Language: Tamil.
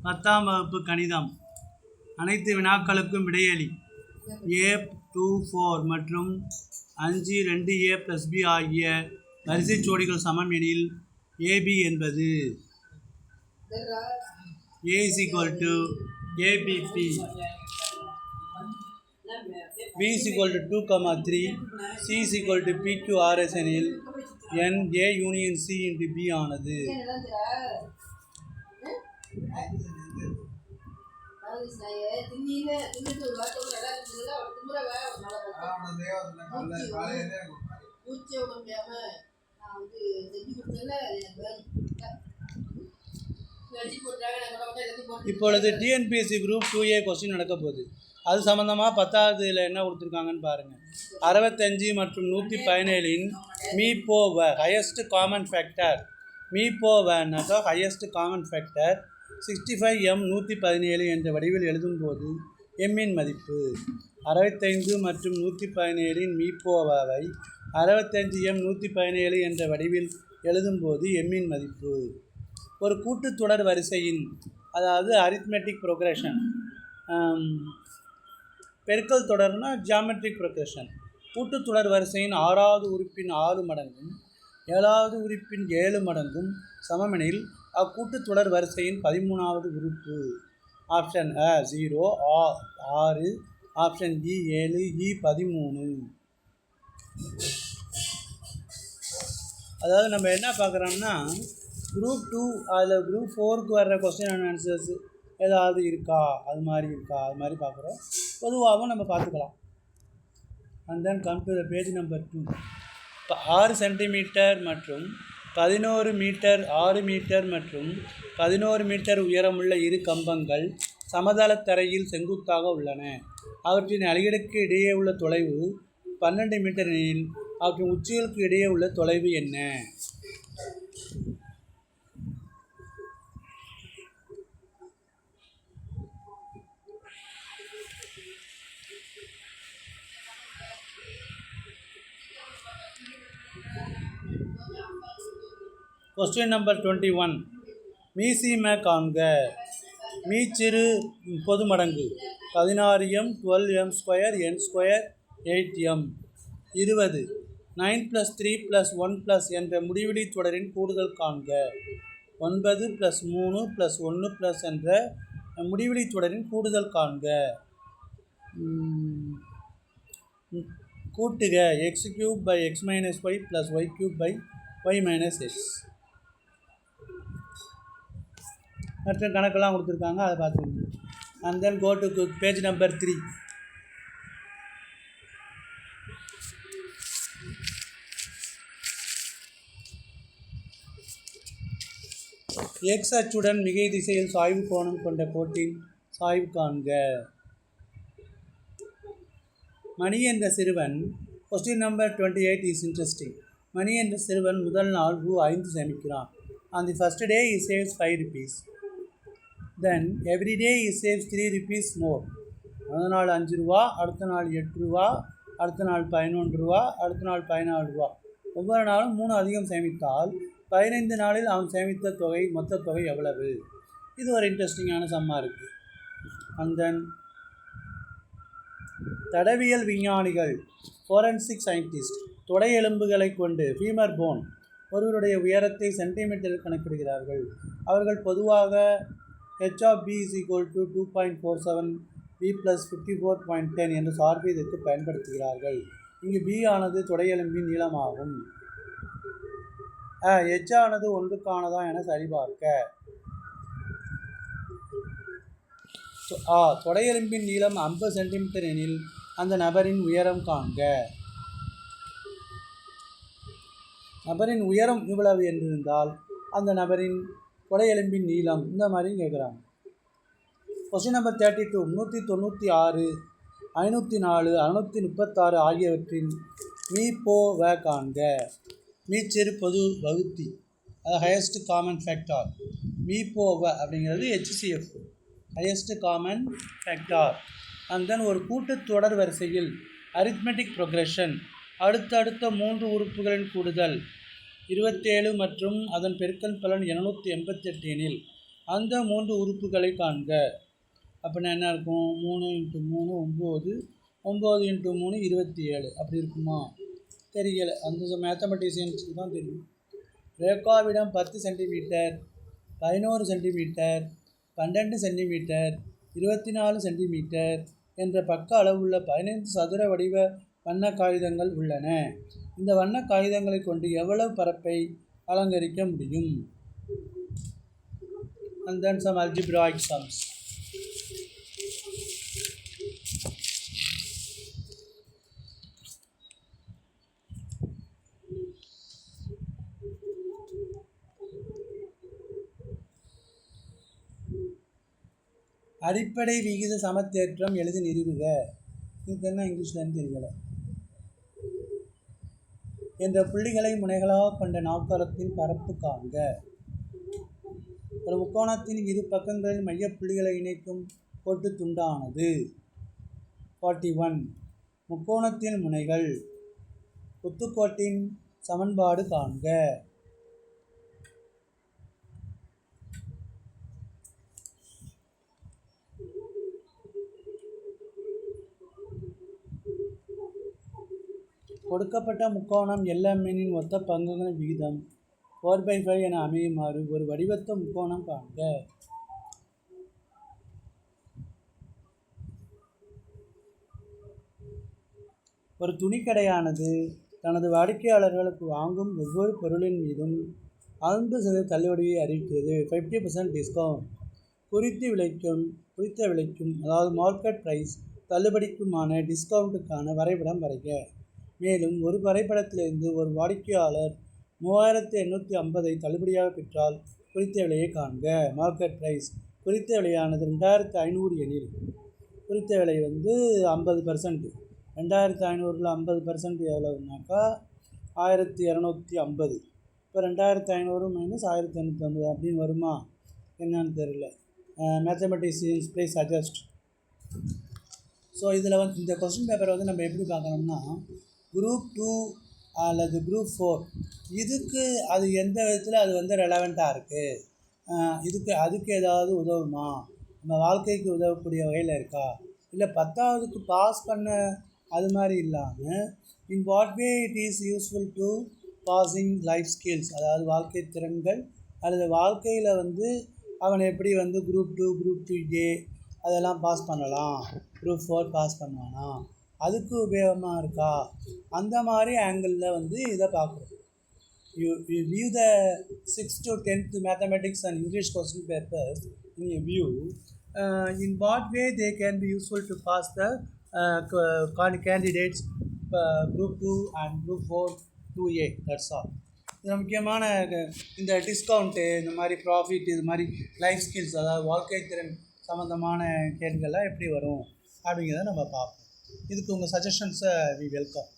10ஆம் வகுப்பு கணிதம் அனைத்து வினாக்களுக்கும் விடையளி. A24 மற்றும் 5 2A + B ஆகிய வரிசை ஜோடிகள் சமம் எனில் AB என்பது A = ABP, B = 2, 3, C = PQRS எனில் n A union C × B ஆனது. இப்பொழுது டிஎன்பிஎஸ்சி குரூப் 2A கொஸ்டின் நடக்க போகுது. அது சம்மந்தமாக 10வது என்ன கொடுத்துருக்காங்கன்னு பாருங்கள். 65 மற்றும் 117 மீப்போவ ஹையஸ்ட் காமன் ஃபேக்டர். மீப்போவனாக்கா ஹையஸ்ட் காமன் ஃபேக்டர் 65M 117 என்ற வடிவில் எழுதும்போது எம்மின் மதிப்பு. 65 மற்றும் 117 மீப்போவாவை 65M 117 என்ற வடிவில் எழுதும்போது எம்மின் மதிப்பு. ஒரு கூட்டுத்தொடர் வரிசையின், அதாவது அரித்மெட்டிக் ப்ரோக்ரஷன், பெருக்கல் தொடர்னா ஜியாமெட்ரிக் ப்ரோக்ரஷன். கூட்டுத்தொடர் வரிசையின் 6வது உறுப்பின் 6 மடங்கும் 7வது உறுப்பின் 7 மடங்கும் சமமெனில் அக்கூட்டுத்தொடர் வரிசையின் 13வது உறுப்பு. Option A 0, 6, option E 7, E 13. அதாவது நம்ம என்ன பார்க்குறோம்னா, குரூப் 2 அதில் குரூப் 4க்கு வர்ற கொஸ்டின் அண்ட் ஆன்சர்ஸ் ஏதாவது இருக்கா, அது மாதிரி பார்க்குறோம். பொதுவாகவும் நம்ம பார்த்துக்கலாம். And then come to the page number 2. இப்போ 6 சென்டிமீட்டர் மற்றும் 11 மீட்டர், 6 மீட்டர் மற்றும் 11 மீட்டர் உயரமுள்ள இரு கம்பங்கள் சமதள தரையில் செங்குத்தாக உள்ளன. அவற்றின் அடிகளுக்கு இடையே உள்ள தொலைவு 12 மீட்டர் எனில் அவற்றின் உச்சிகளுக்கு இடையே உள்ள தொலைவு என்ன? Question number 21. மீசீம காண்க. மீச்சிறு பொது மடங்கு 16M 12M² n² 8M 20. 9 + 3 + 1 என்ற முடிவிலி தொடரின் கூடுதல் காண்க. 9 + 3 + 1 என்ற முடிவிலி தொடரின் கூடுதல் காண்க. கூட்டுக x³ / x - y + y³ / y - x. மற்ற கணக்கெல்லாம் கொடுத்துருக்காங்க, அதை பார்த்துக்கோங்க. And then go to page number 3. X அச்சுடன் மிகை திசையில் சாய்வு கோணம் கொண்ட கோட்டின் சாய்வு காண்க. மணி என்ற சிறுவன், கொஸ்டின் நம்பர் 28 இஸ் இன்ட்ரெஸ்டிங். மணி என்ற சிறுவன் முதல் நாள் ரூ. 5 சேமிக்கிறான். On the first day he saves 5 rupees. Then every day he saves 3 rupees more. அடுத்த நாள் 5 ரூபா, அடுத்த நாள் 8 ரூபா, அடுத்த நாள் 11 ரூபா, அடுத்த நாள் 14 ரூபா. ஒவ்வொரு நாளும் 3 அதிகம் சேமித்தால் 15 நாளில் அவன் சேமித்த தொகை மொத்த தொகை எவ்வளவு? இது ஒரு இன்ட்ரெஸ்டிங்கான சம்மா இருக்குது. அண்ட் தென் தடவியல் விஞ்ஞானிகள், ஃபோரன்சிக் சயின்டிஸ்ட், தொடை எலும்புகளை கொண்டு ஃபீமர் போன் ஒருவருடைய உயரத்தை சென்டிமீட்டரில் கணக்கிடுகிறார்கள். அவர்கள் பொதுவாக h(b) = 2.47 b + 54.10 என்ற சார்பை இதற்கு பயன்படுத்துகிறார்கள். இங்கு b ஆனது தொடை எலும்பின் நீளமாகும். h ஆனது 1க்கானதா என சரிபார்க்க. தொடை எலும்பின் நீளம் 50 சென்டிமீட்டர் எனில் அந்த நபரின் உயரம் காண்க. நபரின் உயரம் இவ்வளவு என்றிருந்தால் அந்த நபரின் தொடை எலும்பின் நீளம் இந்த மாதிரி கேட்குறாங்க. Question number 32. 196, 504, 636 ஆகியவற்றின் மீப்போவ காண்க. மீச்சிறு பொது வகுத்தி, அது ஹையஸ்ட் காமன் ஃபேக்டார். மீப்போவ அப்படிங்கிறது HCF, highest common factor. And then ஒரு கூட்டுத்தொடர் வரிசையில் அரித்மெட்டிக் ப்ரோக்ரஷன், அடுத்தடுத்த 3 உறுப்புகளின் கூடுதல் 27 மற்றும் அதன் பெருக்கல் பலன் 788 எனில் அந்த 3 உறுப்புகளை காண்க. அப்படின்னா என்ன இருக்கும்? 3 × 3 9, 9 × 3 27 அப்படி இருக்குமா? தெரியலை. அந்த மேத்தமெட்டிஷியன்ஸுக்கு தான் தெரியும். ரேகாவிடம் 10 சென்டிமீட்டர், 11 சென்டிமீட்டர், 12 சென்டிமீட்டர், 24 சென்டிமீட்டர் என்ற பக்க அளவுள்ள 15 சதுர வடிவ வண்ண காகிதங்கள் உள்ளன. இந்த வண்ண காகிதங்களை கொண்டு எவ்வளவு பரப்பை அலங்கரிக்க முடியும்? And then some algebraic sums. அடிப்படை விகித சமத்தேற்றம் எழுதி நிறுவுக. இதுக்கு என்ன இங்கிலீஷ்லன்னு தெரியலை. என்ற புள்ளிகளை முனைகளாக கொண்ட நாற்கரத்தின் பரப்பு காண்க. ஒரு முக்கோணத்தின் இரு பக்கங்களில் மையப்புள்ளிகளை இணைக்கும் கோட்டு துண்டானது. 41. முக்கோணத்தின் முனைகள். குத்துக்கோட்டின் சமன்பாடு காண்க. கொடுக்கப்பட்ட முக்கோணம் LMNஇன் ஒத்த பங்குகளின் விகிதம் 4/5 என அமையுமாறு ஒரு வடிவத்த முக்கோணம் காண்க. ஒரு துணிக்கடையானது தனது வாடிக்கையாளர்களுக்கு வாங்கும் ஒவ்வொரு பொருளின் மீதும் 50% தள்ளுபடியை அறிவிக்கிறது. 50% டிஸ்கவுண்ட். குறித்த விலைக்கும் அதாவது மார்க்கெட் ப்ரைஸ் தள்ளுபடிக்குமான டிஸ்கவுண்ட்டுக்கான வரைபடம் வரைக. மேலும் ஒரு வரைபடத்திலிருந்து ஒரு வாடிக்கையாளர் 3850 தள்ளுபடியாக பெற்றால் குறித்த விலையை காண்க. Market price. குறித்த விலையானது 2500 எனில் குறித்த விலை 50%. 2500ல் 50% எவ்வளவுனாக்கா 1250. இப்போ 2500 - 1850 அப்படின்னு வருமா என்னன்னு தெரியல. Mathematicians please suggest. ஸோ இதில் இந்த கொஸ்டின் பேப்பரை நம்ம எப்படி பார்க்கணும்னா, குரூப் 2 அல்லது குரூப் 4 இதுக்கு அது எந்த விதத்தில் அது ரெலவெண்ட்டாக இருக்குது, அதுக்கு ஏதாவது உதவுமா, நம்ம வாழ்க்கைக்கு உதவக்கூடிய வகையில் இருக்கா, இல்லை 10ஆவதுக்கு பாஸ் பண்ண அது மாதிரி இல்லாமல் in what way it is useful to passing life skills, அதாவது வாழ்க்கை திறன்கள் அல்லது வாழ்க்கையில் அவன் எப்படி குரூப் 2 குரூப் 2A அதெல்லாம் பாஸ் பண்ணலாம், குரூப் 4 பாஸ் பண்ணுவானா, அதுக்கு உபயோகமாக இருக்கா, அந்த மாதிரி ஆங்கிளில் இதை பார்க்குறோம். You view the 6th to 10th mathematics and English question papers in a view. In what way they can be useful to pass the candidates group 2 and group 4 2A. That's all. இதில் முக்கியமான இந்த டிஸ்கவுண்ட்டு, இந்த மாதிரி ப்ராஃபிட், இது மாதிரி லைஃப் ஸ்கில்ஸ், அதாவது வாழ்க்கை திறன் சம்மந்தமான கேள்விகள்லாம் எப்படி வரும் அப்படிங்கிறத நம்ம பார்ப்போம். இதுக்கு உங்கள் சஜஷன்ஸை வி வெல்கம்.